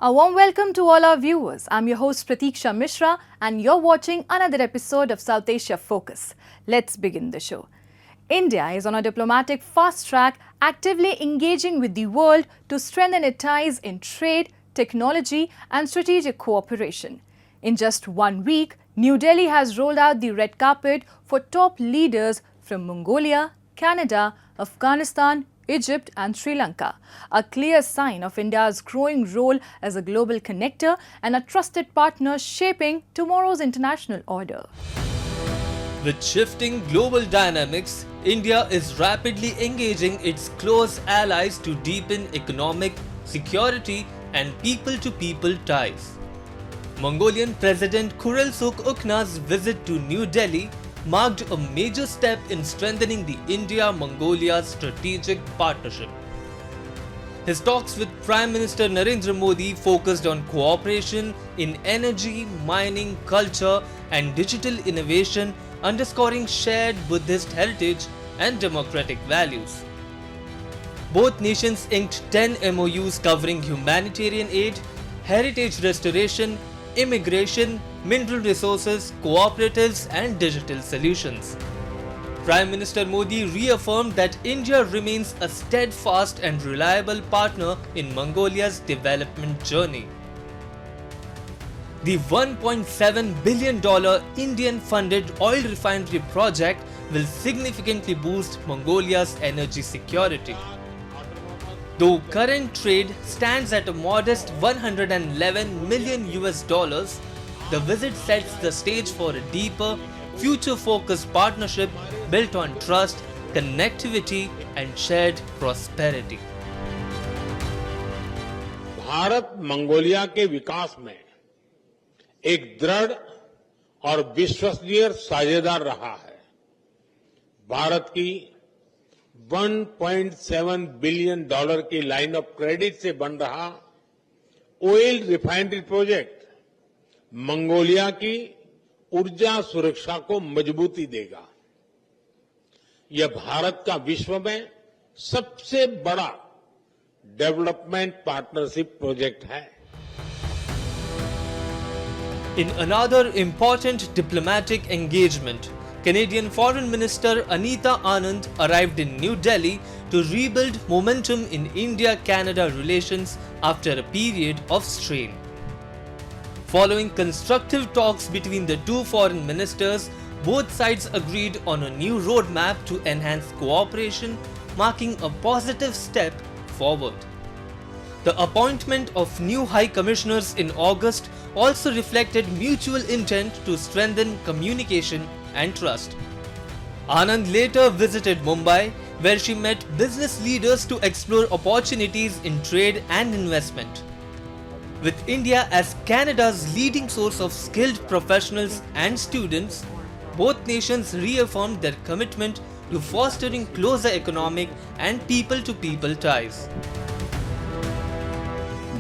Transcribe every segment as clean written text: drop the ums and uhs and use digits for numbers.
A warm welcome to all our viewers. I'm your host Pratiksha Mishra and you're watching another episode of South Asia Focus. Let's begin the show. India is on a diplomatic fast track, actively engaging with the world to strengthen its ties in trade, technology and strategic cooperation. In just 1 week, New Delhi has rolled out the red carpet for top leaders from Mongolia, Canada, Afghanistan, Egypt and Sri Lanka, a clear sign of India's growing role as a global connector and a trusted partner shaping tomorrow's international order. With shifting global dynamics, India is rapidly engaging its close allies to deepen economic, security and people-to-people ties. Mongolian President Khurelsukh Ukna's visit to New Delhi marked a major step in strengthening the India-Mongolia strategic partnership. His talks with Prime Minister Narendra Modi focused on cooperation in energy, mining, culture and digital innovation, underscoring shared Buddhist heritage and democratic values. Both nations inked 10 MOUs covering humanitarian aid, heritage restoration, immigration, mineral resources, cooperatives and digital solutions. Prime Minister Modi reaffirmed that India remains a steadfast and reliable partner in Mongolia's development journey. The $1.7 billion Indian-funded oil refinery project will significantly boost Mongolia's energy security. Though current trade stands at a modest $111 million, the visit sets the stage for a deeper, future-focused partnership built on trust, connectivity and shared prosperity. Bharat Mongolia के विकास में एक दृढ़ और विश्वसनीय साझेदार रहा है। भारत की $1.7 बिलियन की लाइन ऑफ क्रेडिट से बन रहा ऑयल रिफाइनरी प्रोजेक्ट मंगोलिया की ऊर्जा सुरक्षा को मजबूती देगा। यह भारत का विश्व में सबसे बड़ा डेवलपमेंट पार्टनरशिप प्रोजेक्ट है। In another important diplomatic engagement, Canadian Foreign Minister Anita Anand arrived in New Delhi to rebuild momentum in India-Canada relations after a period of strain. Following constructive talks between the two foreign ministers, both sides agreed on a new roadmap to enhance cooperation, marking a positive step forward. The appointment of new High Commissioners in August also reflected mutual intent to strengthen communication and trust. Anand later visited Mumbai, where she met business leaders to explore opportunities in trade and investment. With India as Canada's leading source of skilled professionals and students, both nations reaffirmed their commitment to fostering closer economic and people-to-people ties.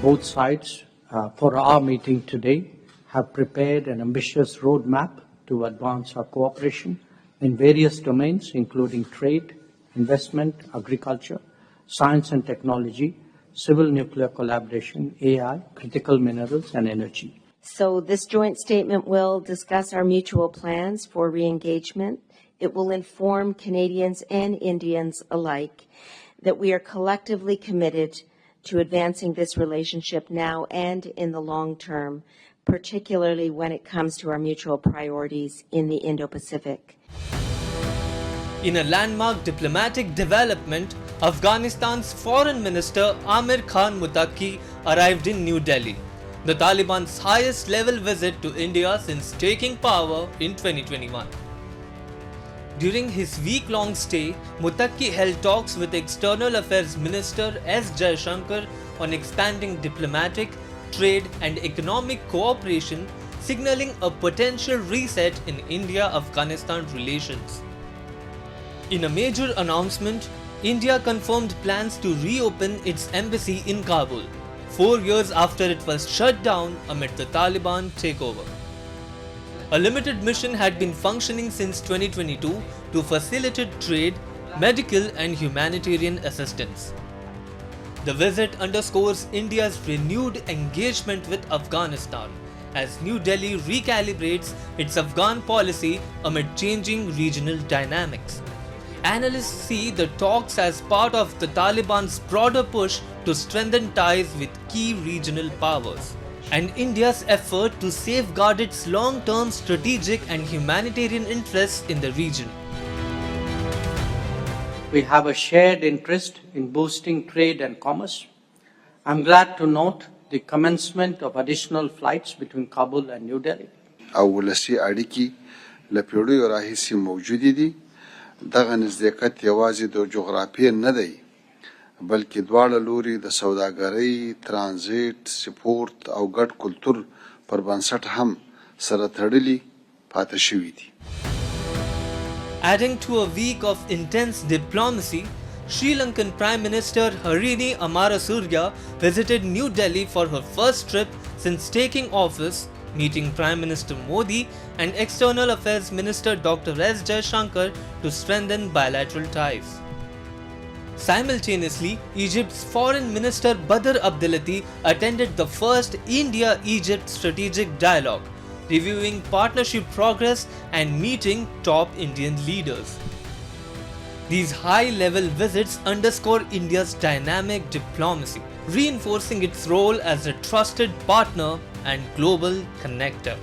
Both sides, for our meeting today, have prepared an ambitious roadmap to advance our cooperation in various domains, including trade, investment, agriculture, science and technology, civil nuclear collaboration, AI, critical minerals, and energy. So this joint statement will discuss our mutual plans for re-engagement. It will inform Canadians and Indians alike that we are collectively committed to advancing this relationship now and in the long term, particularly when it comes to our mutual priorities in the Indo-Pacific. In a landmark diplomatic development, Afghanistan's Foreign Minister Amir Khan Muttaqi arrived in New Delhi, the Taliban's highest level visit to India since taking power in 2021. During his week-long stay, Muttaqi held talks with External Affairs Minister S. Jaishankar on expanding diplomatic, trade and economic cooperation, signaling a potential reset in India-Afghanistan relations. In a major announcement, India confirmed plans to reopen its embassy in Kabul, 4 years after it was shut down amid the Taliban takeover. A limited mission had been functioning since 2022 to facilitate trade, medical and humanitarian assistance. The visit underscores India's renewed engagement with Afghanistan as New Delhi recalibrates its Afghan policy amid changing regional dynamics. Analysts see the talks as part of the Taliban's broader push to strengthen ties with key regional powers, and India's effort to safeguard its long-term strategic and humanitarian interests in the region. We have a shared interest in boosting trade and commerce. I'm glad to note the commencement of additional flights between Kabul and New Delhi. اولسي اړیکې له پیړیو راهیسې موجودې دي. دغه نزدېکت یوازې د جغرافیې نه دی بلکې دواړه لوري د سوداګرۍ، ترانزیت، سپورت او ګډ کلتور پر بنسټ هم سره تړلي پاتې شوي دي. Adding to a week of intense diplomacy, Sri Lankan Prime Minister Harini Amarasuriya visited New Delhi for her first trip since taking office, meeting Prime Minister Modi and External Affairs Minister Dr. S. Jaishankar to strengthen bilateral ties. Simultaneously, Egypt's Foreign Minister Badr Abdelati attended the first India-Egypt strategic dialogue, reviewing partnership progress and meeting top Indian leaders. These high-level visits underscore India's dynamic diplomacy, reinforcing its role as a trusted partner and global connector.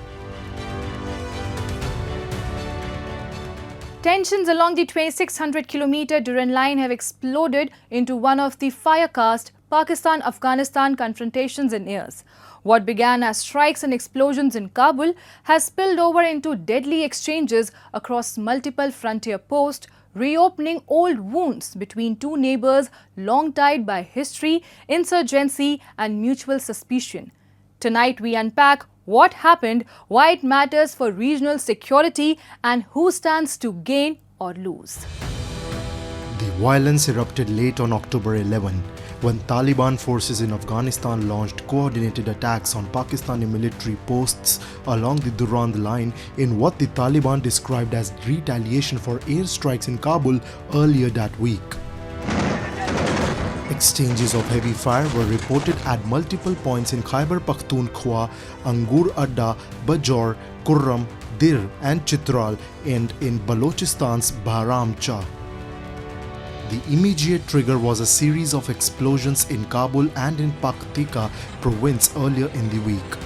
Tensions along the 2,600-kilometer Durand Line have exploded into one of the fire-cast Pakistan-Afghanistan confrontations in years. What began as strikes and explosions in Kabul has spilled over into deadly exchanges across multiple frontier posts, reopening old wounds between two neighbours long tied by history, insurgency and mutual suspicion. Tonight we unpack what happened, why it matters for regional security and who stands to gain or lose. The violence erupted late on October 11 when Taliban forces in Afghanistan launched coordinated attacks on Pakistani military posts along the Durand Line in what the Taliban described as retaliation for airstrikes in Kabul earlier that week. Exchanges of heavy fire were reported at multiple points in Khyber Pakhtunkhwa, Angur Adda, Bajaur, Kurram, Dir and Chitral and in Balochistan's Bahram Chah. The immediate trigger was a series of explosions in Kabul and in Paktika province earlier in the week.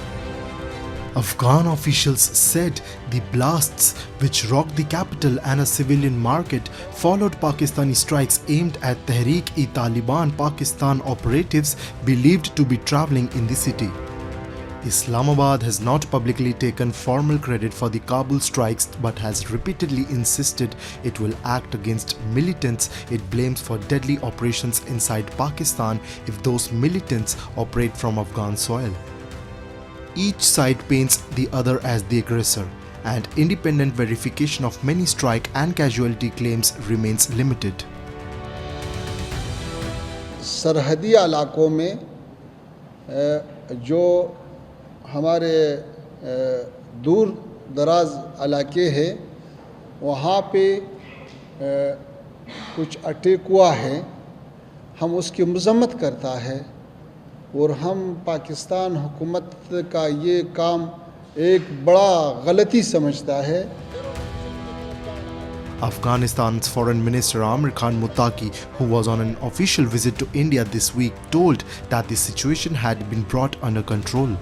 Afghan officials said the blasts, which rocked the capital and a civilian market, followed Pakistani strikes aimed at Tehreek-e-Taliban Pakistan operatives believed to be travelling in the city. Islamabad has not publicly taken formal credit for the Kabul strikes but has repeatedly insisted it will act against militants it blames for deadly operations inside Pakistan if those militants operate from Afghan soil. Each side paints the other as the aggressor, and independent verification of many strike and casualty claims remains limited. सरहदी इलाकों में जो हमारे दूर दराज इलाके हैं वहाँ पे कुछ अटैक हुआ है, हम उसकी मजम्मत करता है और हम पाकिस्तान हुकूमत का ये काम एक बड़ा गलती समझता है. Afghanistan's Foreign Minister Amir Khan Muttaqi, who was on an official visit to India this week, told that the situation had been brought under control.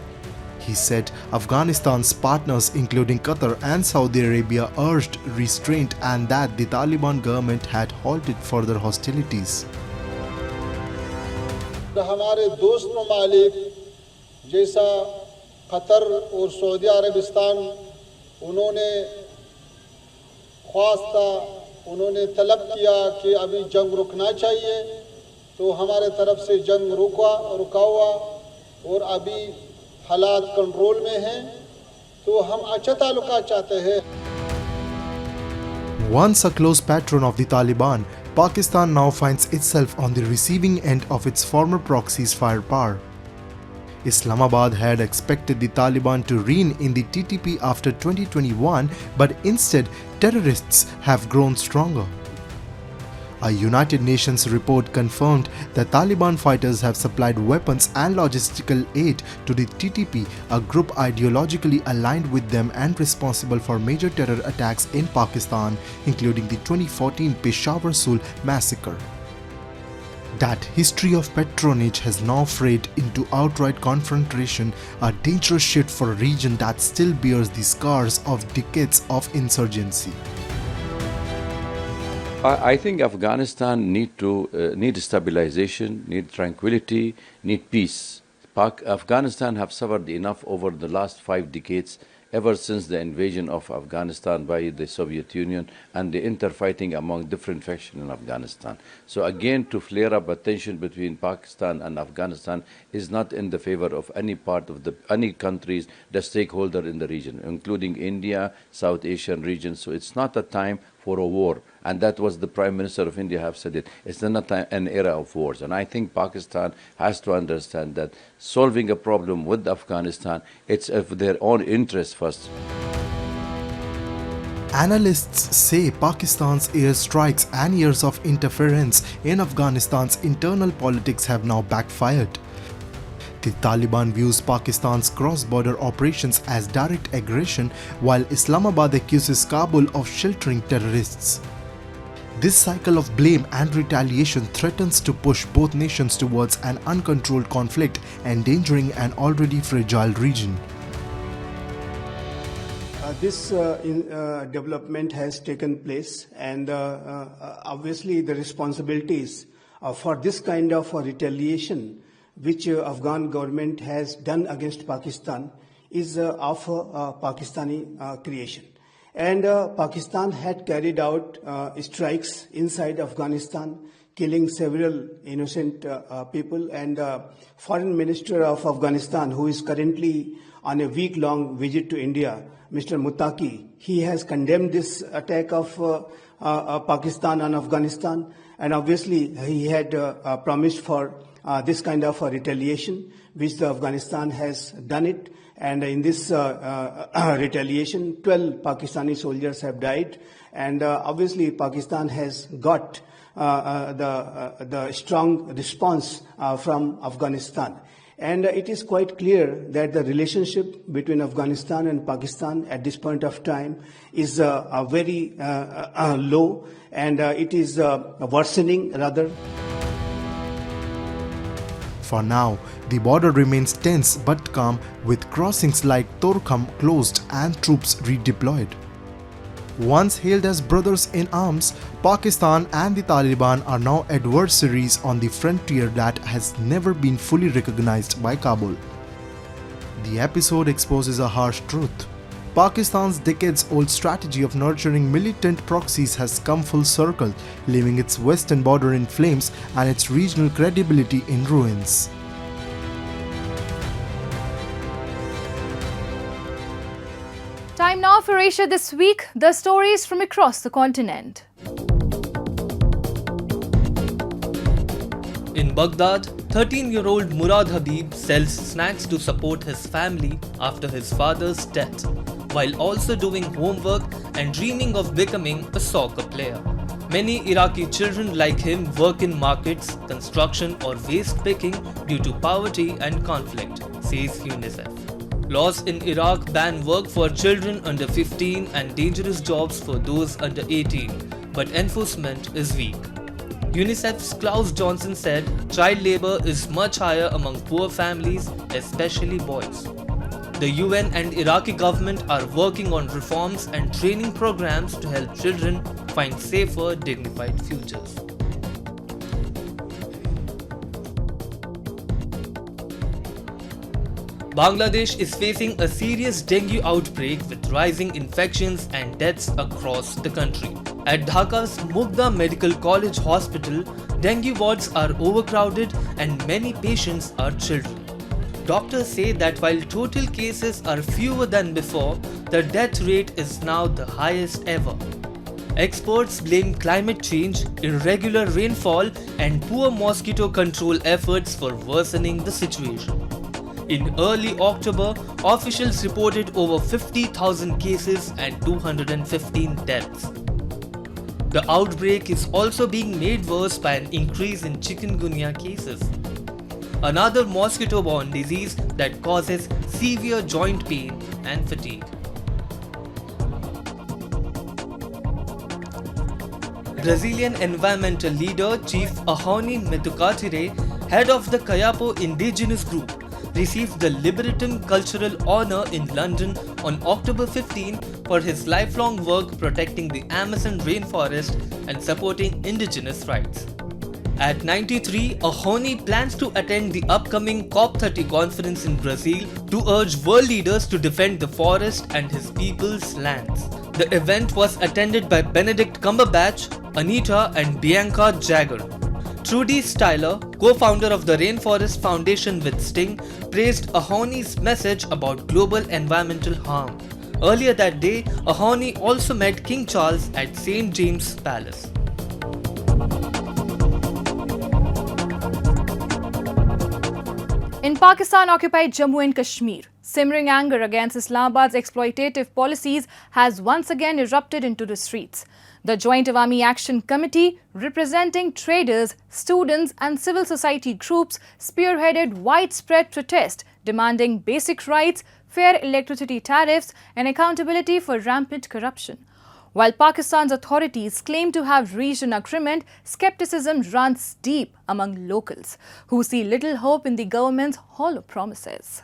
He said Afghanistan's partners including Qatar and Saudi Arabia urged restraint and that the Taliban government had halted further hostilities. हमारे दोस्त ममालिक जैसा Qatar और Saudi Arabistan उन्होंने ख्वास्ता उन्होंने तलब किया कि अभी जंग रुकना चाहिए, तो हमारे तरफ से जंग रुका हुआ और अभी हालात कंट्रोल में हैं, तो हम अच्छा ताल्लुकात चाहते हैं. Once a close patron of the Taliban, Pakistan now finds itself on the receiving end of its former proxy's firepower. Islamabad had expected the Taliban to reign in the TTP after 2021, but instead terrorists have grown stronger. A United Nations report confirmed that Taliban fighters have supplied weapons and logistical aid to the TTP, a group ideologically aligned with them and responsible for major terror attacks in Pakistan, including the 2014 Peshawar Sool massacre. That history of patronage has now frayed into outright confrontation, a dangerous shift for a region that still bears the scars of decades of insurgency. I think Afghanistan need stabilization, need tranquility, need peace. Afghanistan have suffered enough over the last 5 decades, ever since the invasion of Afghanistan by the Soviet Union and the interfighting among different factions in Afghanistan. So again, to flare up a tension between Pakistan and Afghanistan is not in the favor of any part of any countries, the stakeholder in the region, including India, South Asian region. So it's not a time for a war. And that was the Prime Minister of India have said it. It's not an era of wars. And I think Pakistan has to understand that solving a problem with Afghanistan, it's of their own interest first. Analysts say Pakistan's airstrikes and years of interference in Afghanistan's internal politics have now backfired. The Taliban views Pakistan's cross-border operations as direct aggression, while Islamabad accuses Kabul of sheltering terrorists. This cycle of blame and retaliation threatens to push both nations towards an uncontrolled conflict, endangering an already fragile region. This development has taken place, and obviously the responsibilities for this kind of retaliation which Afghan government has done against Pakistan is of Pakistani creation. And Pakistan had carried out strikes inside Afghanistan, killing several innocent people. And Foreign Minister of Afghanistan, who is currently on a week-long visit to India, Mr. Muttaqi, he has condemned this attack of Pakistan on Afghanistan. And obviously, he had promised for this kind of retaliation, which Afghanistan has done it. And in this retaliation, 12 Pakistani soldiers have died. And obviously, Pakistan has got the strong response from Afghanistan. And it is quite clear that the relationship between Afghanistan and Pakistan at this point of time is very low, and it is worsening rather. For now, the border remains tense but calm, with crossings like Torkham closed and troops redeployed. Once hailed as brothers in arms, Pakistan and the Taliban are now adversaries on the frontier that has never been fully recognized by Kabul. The episode exposes a harsh truth. Pakistan's decades-old strategy of nurturing militant proxies has come full circle, leaving its western border in flames and its regional credibility in ruins. Time now for Asia This Week, the stories from across the continent. In Baghdad, 13-year-old Murad Habib sells snacks to support his family after his father's death, while also doing homework and dreaming of becoming a soccer player. Many Iraqi children like him work in markets, construction or waste picking due to poverty and conflict, says UNICEF. Laws in Iraq ban work for children under 15 and dangerous jobs for those under 18, but enforcement is weak. UNICEF's Klaus Johnson said child labor is much higher among poor families, especially boys. The UN and Iraqi government are working on reforms and training programs to help children find safer, dignified futures. Bangladesh is facing a serious dengue outbreak with rising infections and deaths across the country. At Dhaka's Mugda Medical College Hospital, dengue wards are overcrowded and many patients are children. Doctors say that while total cases are fewer than before, the death rate is now the highest ever. Experts blame climate change, irregular rainfall, and poor mosquito control efforts for worsening the situation. In early October, officials reported over 50,000 cases and 215 deaths. The outbreak is also being made worse by an increase in chikungunya cases, another mosquito-borne disease that causes severe joint pain and fatigue. Brazilian environmental leader Chief Ahone Methukatire, head of the Kayapo indigenous group, received the Liberatum Cultural Honour in London on October 15 for his lifelong work protecting the Amazon rainforest and supporting indigenous rights. At 93, Ahone plans to attend the upcoming COP30 conference in Brazil to urge world leaders to defend the forest and his people's lands. The event was attended by Benedict Cumberbatch, Anita and Bianca Jagger. Trudy Styler, co-founder of the Rainforest Foundation with Sting, praised Ahone's message about global environmental harm. Earlier that day, Ahone also met King Charles at St. James' Palace. In Pakistan-occupied Jammu and Kashmir, simmering anger against Islamabad's exploitative policies has once again erupted into the streets. The Joint Awami Action Committee, representing traders, students and civil society groups, spearheaded widespread protest demanding basic rights, fair electricity tariffs and accountability for rampant corruption. While Pakistan's authorities claim to have reached an agreement, skepticism runs deep among locals, who see little hope in the government's hollow promises.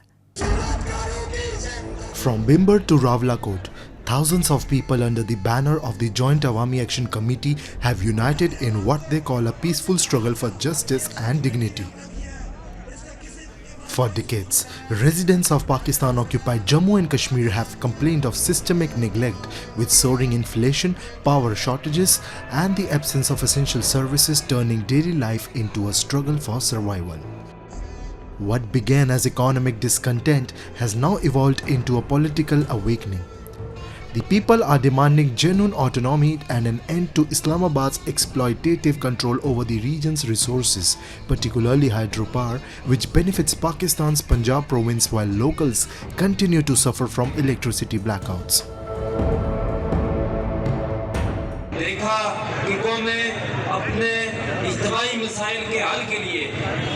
From Bimber to Rawalakot, thousands of people under the banner of the Joint Awami Action Committee have united in what they call a peaceful struggle for justice and dignity. For decades, residents of Pakistan-occupied Jammu and Kashmir have complained of systemic neglect with soaring inflation, power shortages and the absence of essential services turning daily life into a struggle for survival. What began as economic discontent has now evolved into a political awakening. The people are demanding genuine autonomy and an end to Islamabad's exploitative control over the region's resources, particularly hydropower, which benefits Pakistan's Punjab province while locals continue to suffer from electricity blackouts. देखा कि कौमें अपने इज्तिमाई मसाइल के हल के लिए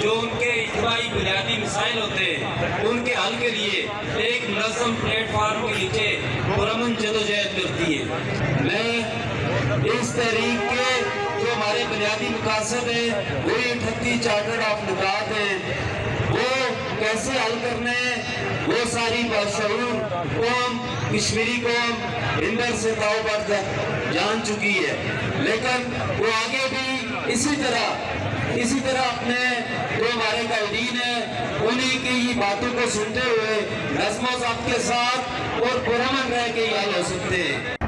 जो उनके इज्तिमाई बुनियादी मसाइल होते हैं उनके हल के लिए एक मुनज़्ज़म प्लेटफार्म के नीचे पुरअमन जदोजहद करती है। मैं इस तहरीक के जो हमारे बुनियादी मकासद हैं वही 38 चार्टर्ड ऑफ निकात हैं वो कैसे हल करने हैं वो सारी बाशऊर कौम कश्मीरी कौम इंदर से ताव पर जान चुकी है, लेकिन वो आगे भी इसी तरह अपने जो हमारे कायदीन हैं उन्हीं की ही बातों को सुनते हुए नज़्म ज़ब्त के साथ और पुरअमन रह के ही हल हो सकते हैं।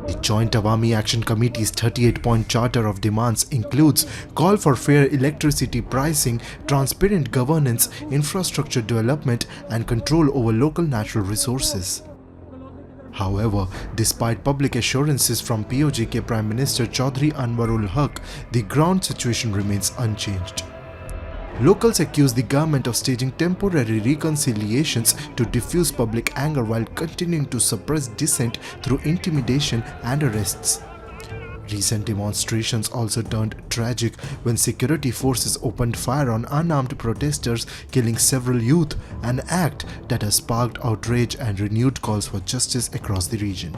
The Joint Awami Action Committee's 38-point charter of demands includes call for fair electricity pricing, transparent governance, infrastructure development and control over local natural resources. However, despite public assurances from POJK Prime Minister Chaudhry Anwarul Haq, the ground situation remains unchanged. Locals accuse the government of staging temporary reconciliations to diffuse public anger while continuing to suppress dissent through intimidation and arrests. Recent demonstrations also turned tragic when security forces opened fire on unarmed protesters, killing several youth, an act that has sparked outrage and renewed calls for justice across the region.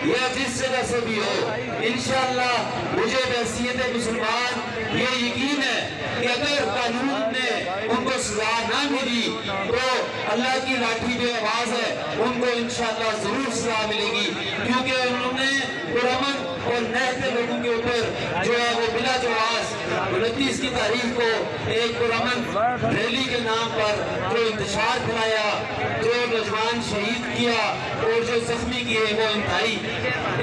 या जिस जगह से भी हो, इंशाअल्लाह मुझे बहसीयत मुसलमान ये यकीन है कि अगर कानून ने उनको सजा ना मिली तो अल्लाह की लाठी जो आवाज है उनको इंशाअल्लाह जरूर सजा मिलेगी, क्योंकि उन्होंने पुरअमन और नहते लोगों के ऊपर जो है वो बिला जवाज 29 की तारीख को एक पुरअमन रैली के नाम पर जो इंतशार फैलाया, जो नौजवान शहीद किया और जो जख्मी किए, वो इंतहाई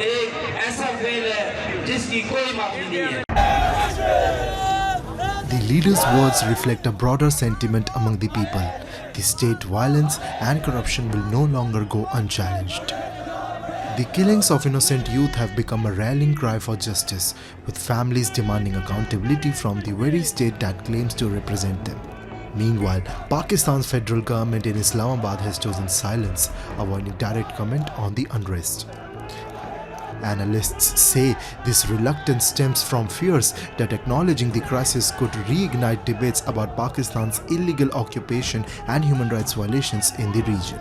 एक ऐसा फेल है जिसकी कोई माफी नहीं है। The leader's words reflect a broader sentiment among the people. The state violence and corruption will no longer go unchallenged. The killings of innocent youth have become a rallying cry for justice, with families demanding accountability from the very state that claims to represent them. Meanwhile, Pakistan's federal government in Islamabad has chosen silence, avoiding direct comment on the unrest. Analysts say this reluctance stems from fears that acknowledging the crisis could reignite debates about Pakistan's illegal occupation and human rights violations in the region.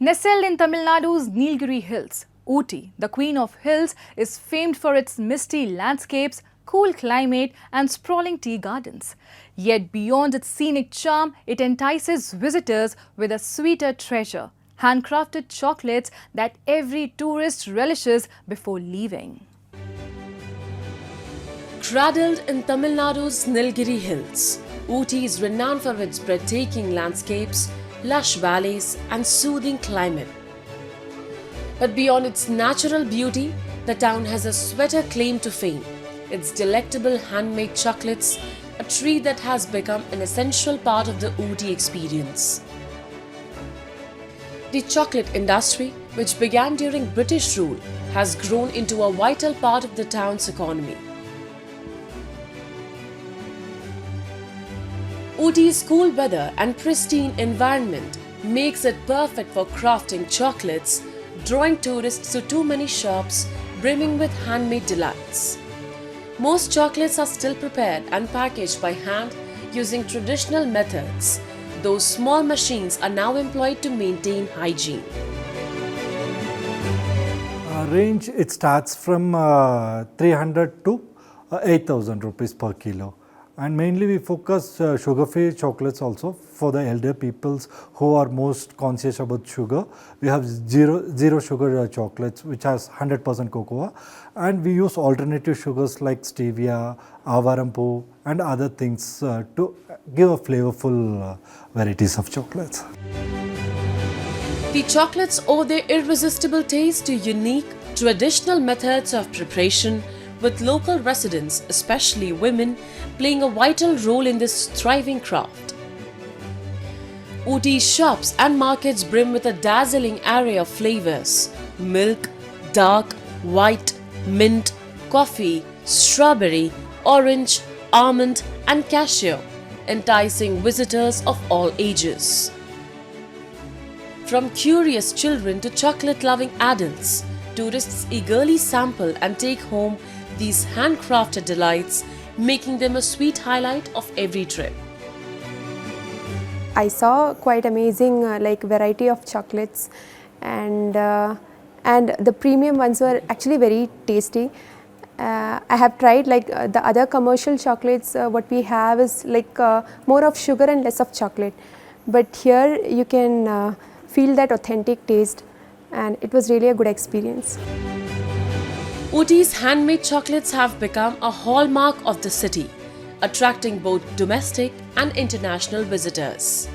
Nestled in Tamil Nadu's Nilgiri Hills, Ooty, the queen of hills, is famed for its misty landscapes, cool climate and sprawling tea gardens. Yet beyond its scenic charm, it entices visitors with a sweeter treasure, handcrafted chocolates that every tourist relishes before leaving. Cradled in Tamil Nadu's Nilgiri Hills, Ooty is renowned for its breathtaking landscapes, lush valleys and soothing climate. But beyond its natural beauty, the town has a sweeter claim to fame: its delectable handmade chocolates, a treat that has become an essential part of the Ooty experience. The chocolate industry, which began during British rule, has grown into a vital part of the town's economy. Ooty's cool weather and pristine environment makes it perfect for crafting chocolates, drawing tourists to too many shops brimming with handmade delights. Most chocolates are still prepared and packaged by hand using traditional methods, though small machines are now employed to maintain hygiene. Range, it starts from 300 to 8,000 rupees per kilo. And mainly we focus sugar-free chocolates also for the elder peoples who are most conscious about sugar. We have zero sugar chocolates which has 100% cocoa, and we use alternative sugars like stevia, avarampu and other things to give a flavorful varieties of chocolates. The chocolates owe their irresistible taste to unique, traditional methods of preparation, with local residents, especially women, playing a vital role in this thriving craft. Ooty's shops and markets brim with a dazzling array of flavors: milk, dark, white, mint, coffee, strawberry, orange, almond and cashew, enticing visitors of all ages. From curious children to chocolate-loving adults, tourists eagerly sample and take home these handcrafted delights, making them a sweet highlight of every trip. I saw quite amazing variety of chocolates, and the premium ones were actually very tasty. I have tried the other commercial chocolates. What we have is more of sugar and less of chocolate, but here you can feel that authentic taste, and it was really a good experience. Ooty's handmade chocolates have become a hallmark of the city, attracting both domestic and international visitors.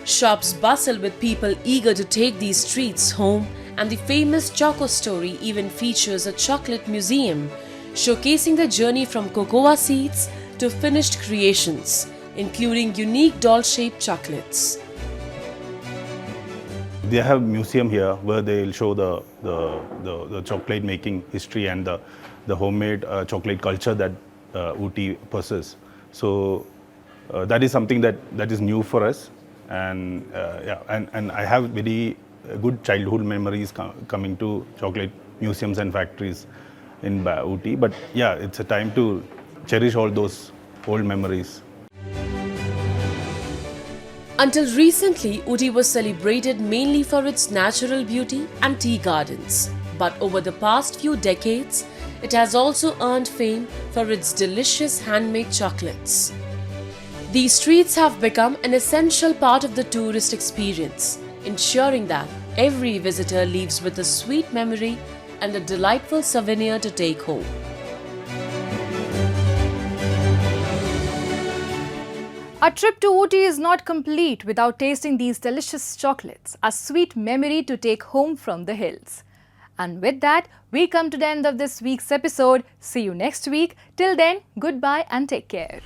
Shops bustle with people eager to take these treats home, and the famous Choco Story even features a chocolate museum showcasing the journey from cocoa seeds to finished creations, including unique doll-shaped chocolates. They have a museum here where they'll show the chocolate making history and the homemade chocolate culture that Ooty possesses. So that is something that is new for us, and and I have very good childhood memories coming to chocolate museums and factories in Ooty. But yeah, it's a time to cherish all those old memories. Until recently, Ooty was celebrated mainly for its natural beauty and tea gardens. But over the past few decades, it has also earned fame for its delicious handmade chocolates. These streets have become an essential part of the tourist experience, ensuring that every visitor leaves with a sweet memory and a delightful souvenir to take home. A trip to Ooty is not complete without tasting these delicious chocolates, a sweet memory to take home from the hills. And with that, we come to the end of this week's episode. See you next week. Till then, goodbye and take care.